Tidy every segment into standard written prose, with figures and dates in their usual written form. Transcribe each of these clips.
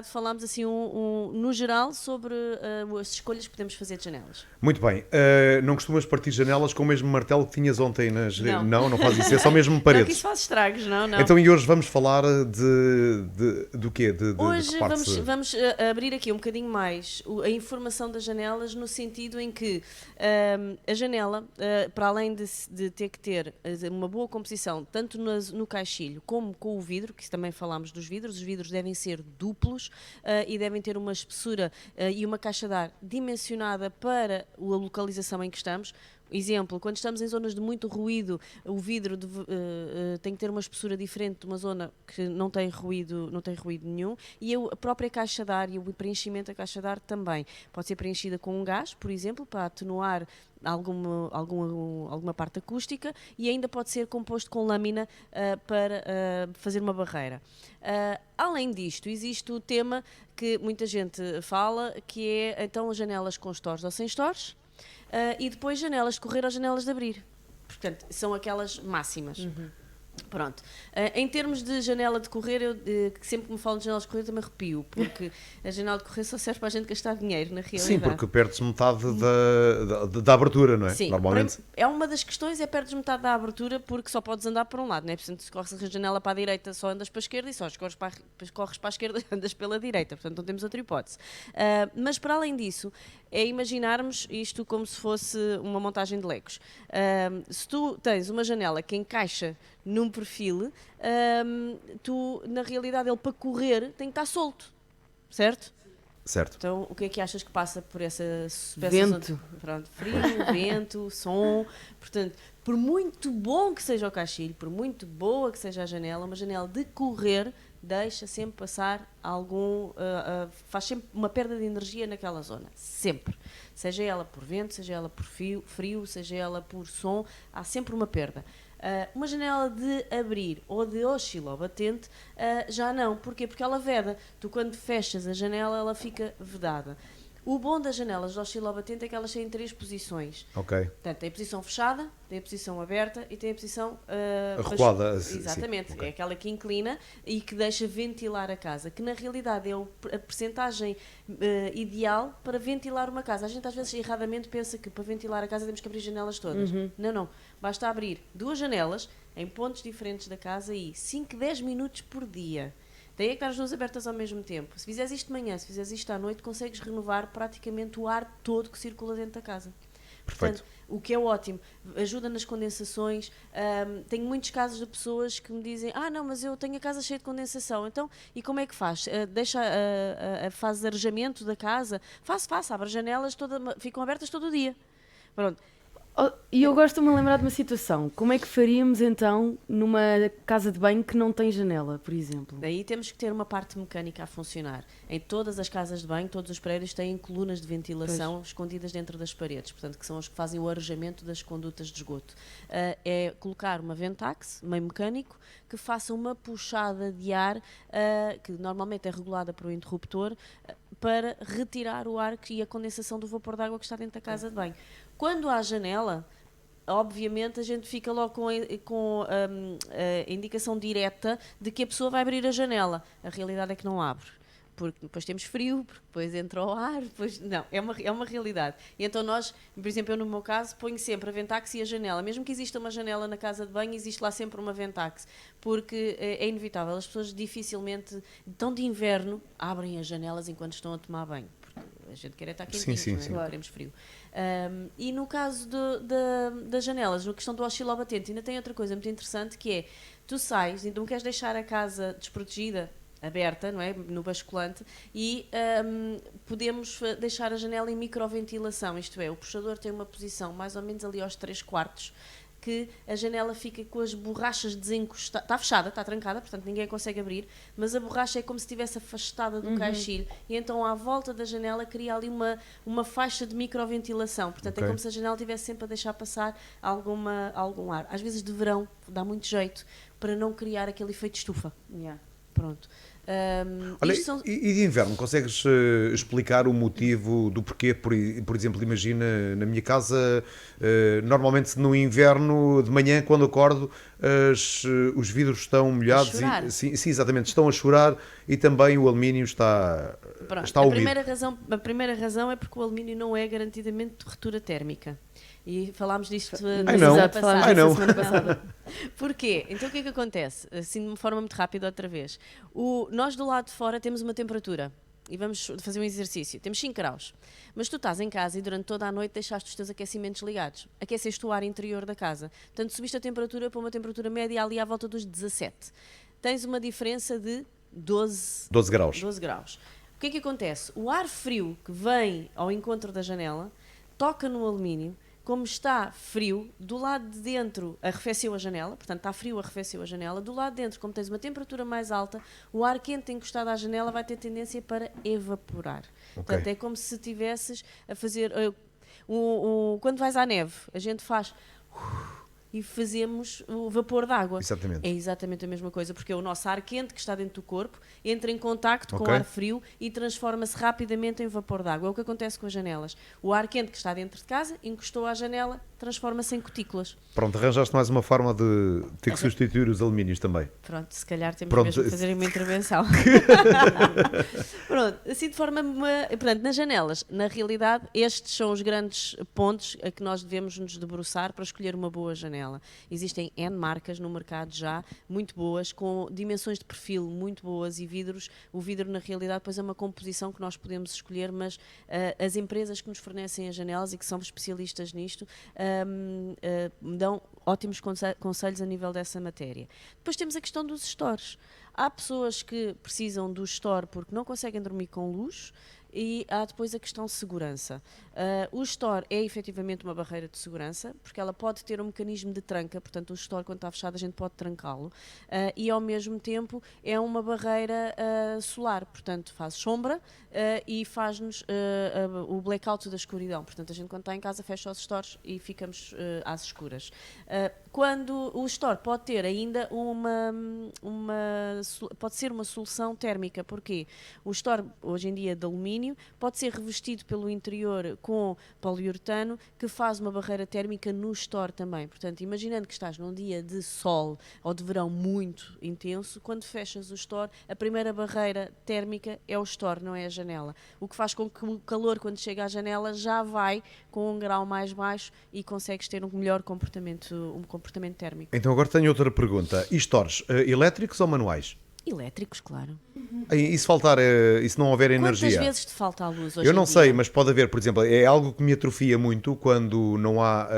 Falámos assim no geral sobre as escolhas que podemos fazer de janelas. Muito bem. Não costumas partir janelas com o mesmo martelo que tinhas ontem nas... Não. Não faz isso. É só mesmo Não, que paredes. isso faz estragos, não. Então, e hoje vamos falar do quê? De Hoje que parte vamos abrir aqui um bocadinho mais a informação das janelas, no sentido em que a janela, para além de ter que ter uma boa composição, tanto no caixilho como com o vidro, que também falámos dos vidros, os vidros devem ser duplos e devem ter uma espessura e uma caixa de ar dimensionada para a localização em que estamos. Exemplo, quando estamos em zonas de muito ruído, o vidro tem que ter uma espessura diferente de uma zona que não tem ruído nenhum, e a própria caixa de ar e o preenchimento da caixa de ar também pode ser preenchida com um gás, por exemplo, para atenuar alguma parte acústica, e ainda pode ser composto com lâmina para fazer uma barreira. Além disto, existe o tema que muita gente fala, que é então as janelas com stores ou sem stores. E depois janelas de correr ou janelas de abrir. Portanto, são aquelas máximas. Pronto. Em termos de janela de correr, eu sempre que me falam de janelas de correr também arrepio, porque a janela de correr só serve para a gente gastar dinheiro, na realidade. Sim, porque perdes metade da abertura, não é? Sim, normalmente. É uma das questões, perdes metade da abertura porque só podes andar para um lado, não é? Portanto, se corres a janela para a direita só andas para a esquerda, e só corres para a esquerda andas pela direita, portanto não temos outra hipótese. Mas para além disso, é imaginarmos isto como se fosse uma montagem de legos. Se tu tens uma janela que encaixa num perfil, tu, na realidade, ele para correr tem que estar solto, certo? Certo. Então, o que é que achas que passa por essa vento? Pronto, frio, vento, som. Portanto, por muito bom que seja o caixilho, por muito boa que seja a janela, uma janela de correr deixa sempre passar faz sempre uma perda de energia naquela zona, sempre. Seja ela por vento, seja ela por frio, seja ela por som, há sempre uma perda. Uma janela de abrir ou de oscilobatente já não. Porquê? Porque ela veda. Tu, quando fechas a janela, ela fica vedada. O bom das janelas de oscilobatente é que elas têm 3 posições. Ok. Portanto, tem a posição fechada, tem a posição aberta e tem a posição... recuada. Exatamente. Sim, okay. É aquela que inclina e que deixa ventilar a casa, que na realidade é a percentagem ideal para ventilar uma casa. A gente às vezes erradamente pensa que para ventilar a casa temos que abrir janelas todas. Não. Basta abrir 2 janelas em pontos diferentes da casa e 5, 10 minutos por dia. Daí é que estar as duas abertas ao mesmo tempo. Se fizeres isto de manhã, se fizeres isto à noite, consegues renovar praticamente o ar todo que circula dentro da casa. Perfeito. Portanto, o que é ótimo, ajuda nas condensações. Tenho muitos casos de pessoas que me dizem: não, mas eu tenho a casa cheia de condensação. Então, e como é que faz? Deixa a fase de arejamento da casa? Faço, abre as janelas, ficam abertas todo o dia. Pronto. E eu gosto de me lembrar de uma situação. Como é que faríamos então numa casa de banho que não tem janela, por exemplo? Daí temos que ter uma parte mecânica a funcionar. Em todas as casas de banho, todos os prédios têm colunas de ventilação escondidas dentro das paredes, portanto, que são os que fazem o arejamento das condutas de esgoto. É colocar uma Ventax, meio mecânico, que faça uma puxada de ar, que normalmente é regulada por um interruptor, para retirar o ar e a condensação do vapor de água que está dentro da casa de banho. Quando há janela, obviamente a gente fica logo com a indicação direta de que a pessoa vai abrir a janela. A realidade é que não abre. Porque depois temos frio, porque depois entra o ar, depois... Não, é uma realidade. E então nós, por exemplo, eu no meu caso, ponho sempre a Ventax e a janela. Mesmo que exista uma janela na casa de banho, existe lá sempre uma Ventax. Porque é inevitável. As pessoas dificilmente, tão de inverno, abrem as janelas enquanto estão a tomar banho. Porque a gente quer estar quentinhos, sim. não queremos frio. E no caso das janelas, na questão do oscilobatente, ainda tem outra coisa muito interessante, que é, tu sais e não queres deixar a casa desprotegida, aberta, não é? No basculante, e podemos deixar a janela em microventilação, isto é, o puxador tem uma posição mais ou menos ali aos 3/4, que a janela fica com as borrachas desencostadas, está fechada, está trancada, portanto ninguém a consegue abrir, mas a borracha é como se estivesse afastada do caixilho, e então à volta da janela cria ali uma faixa de microventilação, portanto é como se a janela estivesse sempre a deixar passar algum ar. Às vezes de verão dá muito jeito para não criar aquele efeito de estufa. Pronto. Olha, Isto são- e de inverno, consegues explicar o motivo do porquê? Por exemplo, imagina, na minha casa, normalmente no inverno, de manhã, quando acordo, os vidros estão molhados. chorar. Sim, sim, exatamente, estão a chorar e também o alumínio está, Pronto, está a úmido. primeira razão é porque o alumínio não é garantidamente de ruptura térmica. E falámos disto na Ai, não. semana Exato, falámos Ai, passada. disso não. a semana passada. Porquê? Então o que é que acontece? Assim de uma forma muito rápida outra vez. Nós do lado de fora temos uma temperatura e vamos fazer um exercício. Temos 5 graus. Mas tu estás em casa e durante toda a noite deixaste os teus aquecimentos ligados. Aqueceste o ar interior da casa. Portanto, subiste a temperatura para uma temperatura média ali à volta dos 17. Tens uma diferença de 12 12 graus. 12 graus. O que é que acontece? O ar frio que vem ao encontro da janela toca no alumínio, como está frio, do lado de dentro arrefeceu a janela, portanto está frio, arrefeceu a janela, do lado de dentro, como tens uma temperatura mais alta, o ar quente encostado à janela vai ter tendência para evaporar. Portanto, é como se estivesses a fazer... quando vais à neve, a gente faz... e fazemos o vapor d'água. Exatamente. É exatamente a mesma coisa, porque é o nosso ar quente que está dentro do corpo, entra em contacto com o Ok. ar frio e transforma-se rapidamente em vapor d'água. É o que acontece com as janelas. O ar quente que está dentro de casa, encostou à janela, transforma-se em cutículas. Pronto, arranjaste mais uma forma de ter que substituir os alumínios também. Pronto, se calhar temos Pronto. mesmo que fazer uma intervenção. Pronto, assim de forma... Portanto, nas janelas, na realidade, estes são os grandes pontos a que nós devemos nos debruçar para escolher uma boa janela. Existem N marcas no mercado já, muito boas, com dimensões de perfil muito boas e vidros. O vidro, na realidade, depois é uma composição que nós podemos escolher, mas as empresas que nos fornecem as janelas e que são especialistas nisto dão ótimos conselhos a nível dessa matéria. Depois temos a questão dos stores. Há pessoas que precisam do store porque não conseguem dormir com luz. E há depois a questão de segurança. O store é efetivamente uma barreira de segurança, porque ela pode ter um mecanismo de tranca, portanto o store quando está fechado a gente pode trancá-lo, e ao mesmo tempo é uma barreira solar, portanto faz sombra e faz-nos o blackout da escuridão, portanto a gente quando está em casa fecha os stores e ficamos às escuras. Quando o store pode ter ainda pode ser uma solução térmica, porque o store hoje em dia de alumínio pode ser revestido pelo interior com poliuretano que faz uma barreira térmica no store também. Portanto, imaginando que estás num dia de sol ou de verão muito intenso, quando fechas o store, a primeira barreira térmica é o store, não é a janela. O que faz com que o calor, quando chega à janela, já vai com um grau mais baixo e consegues ter um melhor comportamento térmico. Então agora tenho outra pergunta. E stores, elétricos ou manuais? Elétricos, claro. E se faltar, e se não houver energia? Quantas vezes te falta a luz hoje Eu em não dia? sei, mas pode haver, por exemplo, é algo que me atrofia muito quando não há,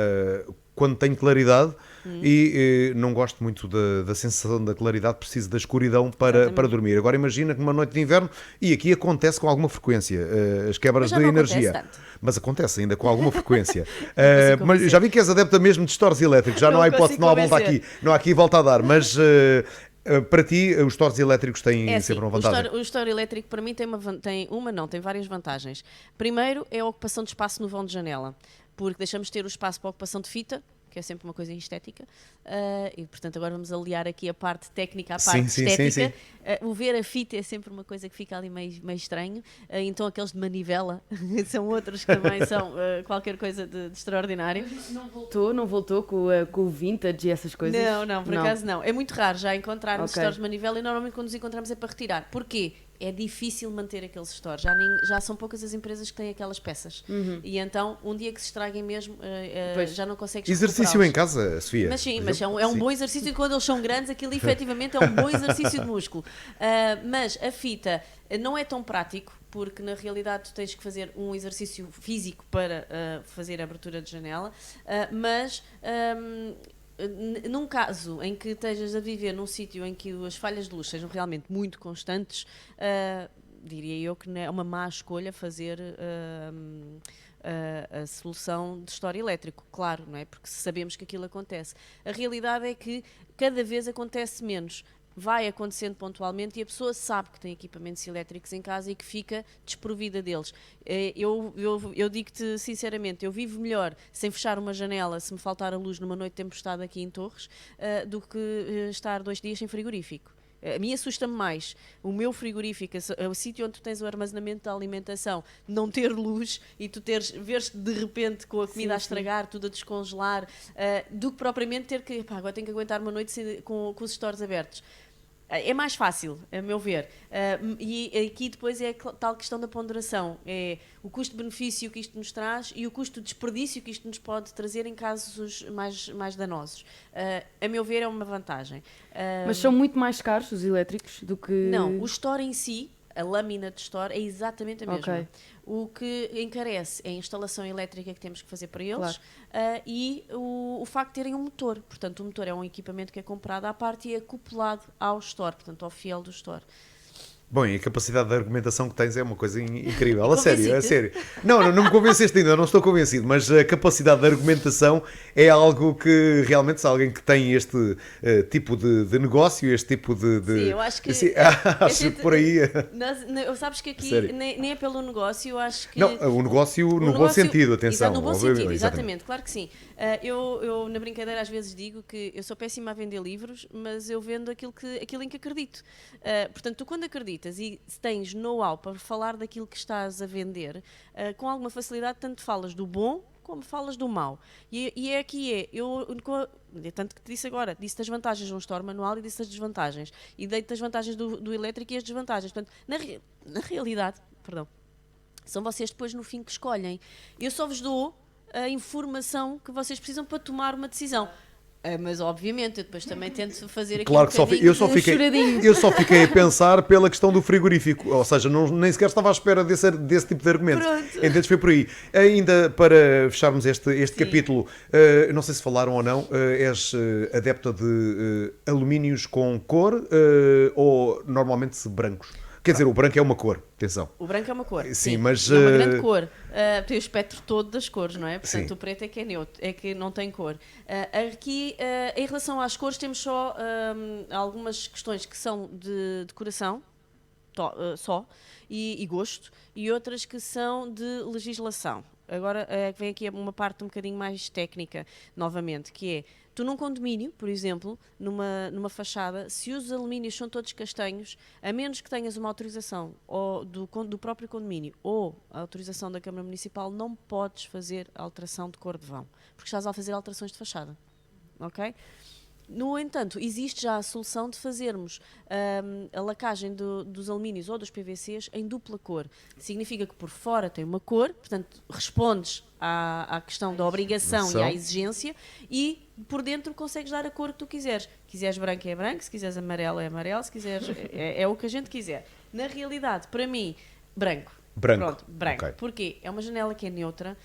quando tenho claridade e não gosto muito da sensação da claridade, preciso da escuridão para dormir. Agora imagina que numa noite de inverno, e aqui acontece com alguma frequência, as quebras Mas já de não energia. acontece tanto. Mas acontece ainda com alguma frequência. consigo Mas convencer. já vi que és adepta mesmo de stores elétricos, já não há Não hipótese, consigo não há volta convencer. aqui, não há aqui volta a dar, mas para ti os stores elétricos têm É assim, sempre uma vantagem. o store elétrico para mim tem várias vantagens. Primeiro é a ocupação de espaço no vão de janela, porque deixamos de ter o espaço para a ocupação de fita, que é sempre uma coisa estética, e portanto agora vamos aliar aqui a parte técnica à parte Sim, estética. sim. O ver a fita é sempre uma coisa que fica ali meio estranho, então aqueles de manivela são outros que também são qualquer coisa de extraordinário. Não voltou com o vintage e essas coisas? Não, por acaso não. É muito raro já encontrarmos Ok. stores de manivela e normalmente quando nos encontramos é para retirar. Porquê? É difícil manter aqueles stores. Já são poucas as empresas que têm aquelas peças. E então, um dia que se estraguem mesmo, Pois. já não consegues Exercício recuperá-los. em casa, Sofia. Mas sim, por mas exemplo. é um Sim. bom exercício e quando eles são grandes, aquilo efetivamente é um bom exercício de músculo. Mas a fita não é tão prático, porque na realidade tu tens que fazer um exercício físico para fazer a abertura de janela, mas num caso em que estejas a viver num sítio em que as falhas de luz sejam realmente muito constantes, diria eu que é uma má escolha fazer a solução de store elétrico, claro, não é? Porque sabemos que aquilo acontece. A realidade é que cada vez acontece menos. Vai acontecendo pontualmente e a pessoa sabe que tem equipamentos elétricos em casa e que fica desprovida deles. Eu digo-te sinceramente, eu vivo melhor sem fechar uma janela se me faltar a luz numa noite de tempestade aqui em Torres do que estar 2 dias sem frigorífico. A mim assusta-me mais o meu frigorífico, o sítio onde tu tens o armazenamento da alimentação, não ter luz e tu veres de repente com a comida a estragar, tudo a descongelar, do que propriamente ter que, agora tenho que aguentar uma noite com os stores abertos. É mais fácil, a meu ver. E aqui depois é a tal questão da ponderação. É o custo-benefício que isto nos traz e o custo-desperdício que isto nos pode trazer em casos mais danosos. A meu ver, é uma vantagem. Mas são muito mais caros os elétricos do que... Não, o store em si, a lâmina de store, é exatamente a mesma. Okay. O que encarece é a instalação elétrica que temos que fazer para eles, claro. E o facto de terem um motor. Portanto, o motor é um equipamento que é comprado à parte e é acoplado ao store, portanto, ao fiel do store. Bom, e a capacidade de argumentação que tens é uma coisa incrível, a sério. Não me convenceste ainda, eu não estou convencido, mas a capacidade de argumentação é algo que realmente, se alguém que tem este tipo de negócio, este tipo de... Sim, eu acho que... acho que por aí... Sabes que aqui nem é pelo negócio, eu acho que... Não, o negócio no bom sentido, atenção. No bom sentido, exatamente, claro que sim. Eu, na brincadeira, às vezes digo que eu sou péssima a vender livros, mas eu vendo aquilo em que acredito. Portanto, tu quando acreditas e se tens know-how para falar daquilo que estás a vender, com alguma facilidade, tanto falas do bom como falas do mau. E é aqui tanto que te disse agora, disse as vantagens de um store manual e disse as desvantagens. E dei-te as vantagens do elétrico e as desvantagens. Portanto, na realidade, são vocês depois no fim que escolhem. Eu só vos dou a informação que vocês precisam para tomar uma decisão. Mas obviamente eu depois também tento fazer aqui claro que eu só fiquei a pensar pela questão do frigorífico, ou seja, nem sequer estava à espera desse tipo de argumento. Entendes? Foi por aí. Ainda para fecharmos este capítulo, não sei se falaram ou não, és adepta de alumínios com cor ou normalmente brancos? Quer dizer, o branco é uma cor, atenção. O branco é uma cor, sim, mas... É uma grande cor. Tem o espectro todo das cores, não é? Portanto, sim. O preto é que é neutro, é que não tem cor. Aqui, em relação às cores, temos só algumas questões que são de decoração, só, e gosto, e outras que são de legislação. Agora vem aqui uma parte um bocadinho mais técnica, novamente, que é, tu num condomínio, por exemplo, numa fachada, se os alumínios são todos castanhos, a menos que tenhas uma autorização do próprio condomínio ou a autorização da Câmara Municipal, não podes fazer alteração de cor de vão, porque estás a fazer alterações de fachada. Ok? No entanto, existe já a solução de fazermos a lacagem dos alumínios ou dos PVCs em dupla cor. Significa que por fora tem uma cor, portanto, respondes à questão da obrigação e à exigência, e por dentro consegues dar a cor que tu quiseres. Se quiseres branco é branco, se quiseres amarelo é amarelo, se quiseres é o que a gente quiser. Na realidade, para mim, branco. Pronto, branco. Okay. Porquê? É uma janela que é neutra,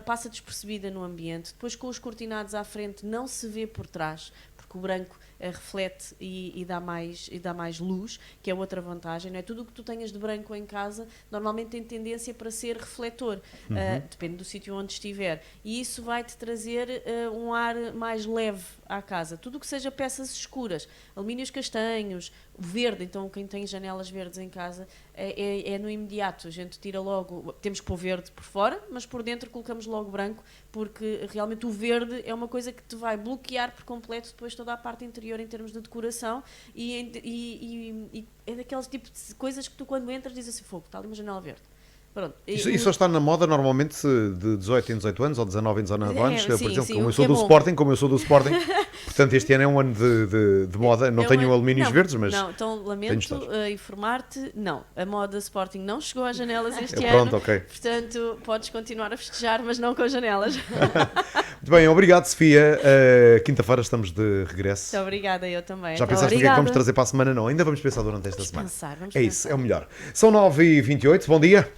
passa despercebida no ambiente, depois com os cortinados à frente não se vê por trás, porque o branco reflete e dá mais luz, que é outra vantagem. Não é? Tudo o que tu tenhas de branco em casa normalmente tem tendência para ser refletor, depende do sítio onde estiver, e isso vai-te trazer um ar mais leve à casa. Tudo o que seja peças escuras, alumínios castanhos, verde, então quem tem janelas verdes em casa é no imediato, a gente tira logo, temos que pôr verde por fora, mas por dentro colocamos logo branco, porque realmente o verde é uma coisa que te vai bloquear por completo depois toda a parte interior em termos de decoração, e é daqueles tipos de coisas que tu quando entras dizes assim, fogo, está ali uma janela verde. Pronto. Isso só está na moda normalmente de 18 em 18 anos ou 19 em 19 anos, por exemplo, sim, como eu sou do Sporting, portanto este ano é um ano de moda, não tenho alumínios verdes, mas... Não, então lamento informar-te, não, a moda Sporting não chegou às janelas este ano, pronto, okay. Portanto podes continuar a festejar, mas não com as janelas. Muito bem, obrigado Sofia, quinta-feira estamos de regresso. Muito obrigada, eu também. Já pensaste no que é que vamos trazer para a semana? Não, ainda vamos pensar durante esta semana. Vamos pensar. Isso, é o melhor. São 9h28, bom dia.